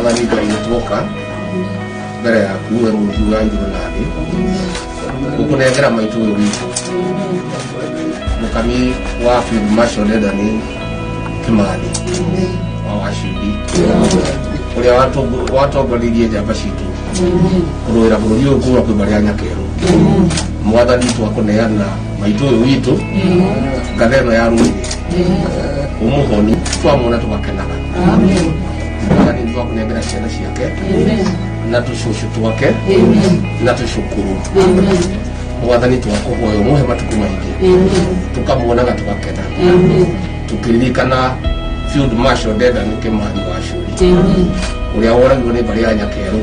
mwathani Ngai mbere yaku we Mungu wa iguru na thĩ gukunengera maitu uyu witu mukami wa Field Marshal Dedan Kimathi wa Wachimbi uria watongoririe njamba citu kuruira bururi uyu kuura kwi maria nyakeru mwathani twakuneana maitu uyu witu ngatheno ya rũrĩrĩ umuhoni twamwona tugakenaga mwathani twakunengera ciana ciake na tushushu twake na tushukuru mwathani twakuhoya umuhe matuku maingi tukamuonaga tugakena tukiririkana Field Marshal Dedan Kimathi wa Shuri uria woragirwo ni mbari ya nyakeru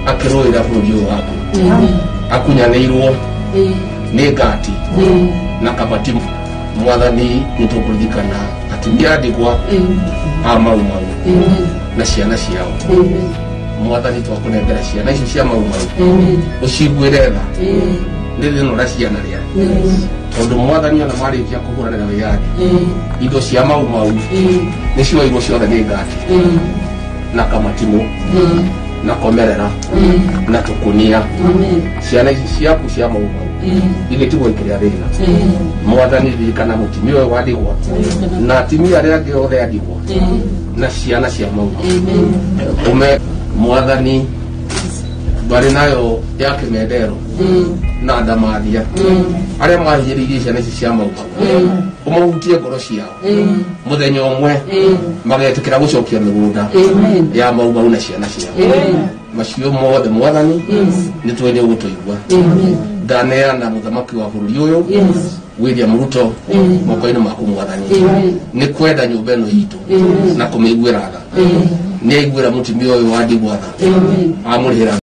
akiruira bururi uyu waku akunyanĩirwo ni ngati na kabati mwathani nitukuririkana atumia ndigwa a mau na ciana ciao mwathani twakunengera ciana icio cia mau uciguire tha ndirino ciana ria tondu mwathani ona marikia kuhuranira wiyathi indo cia mau nicio igo ciothe ni ngati na kamatimu na komerera na tukunia ciana ici ciaku cia mau igitigwo ikiria thina mwathani ririkana mutimia uyu wa ndigwa na atimia aria angi othe a ndigwa na ciana cia mau ume mwathani bari nayo ya Kimendero na Ndamathia aria mahinyĩrĩirie ciana ici cia mau umuhutie ngoro ciao muthenya umwe magetikira gucokia migunda ya mau na ciana ciao macio mothe mwathani nitwenye gutuigwa ndaneana muthamaki wa bururi uyu William Ruto moko-inĩ maku mwathani ni kwenda nyumba ĩno itu na kumĩiguĩra tha ni aiguĩra mutimia uyu wa ndigwa tha amũrĩhĩra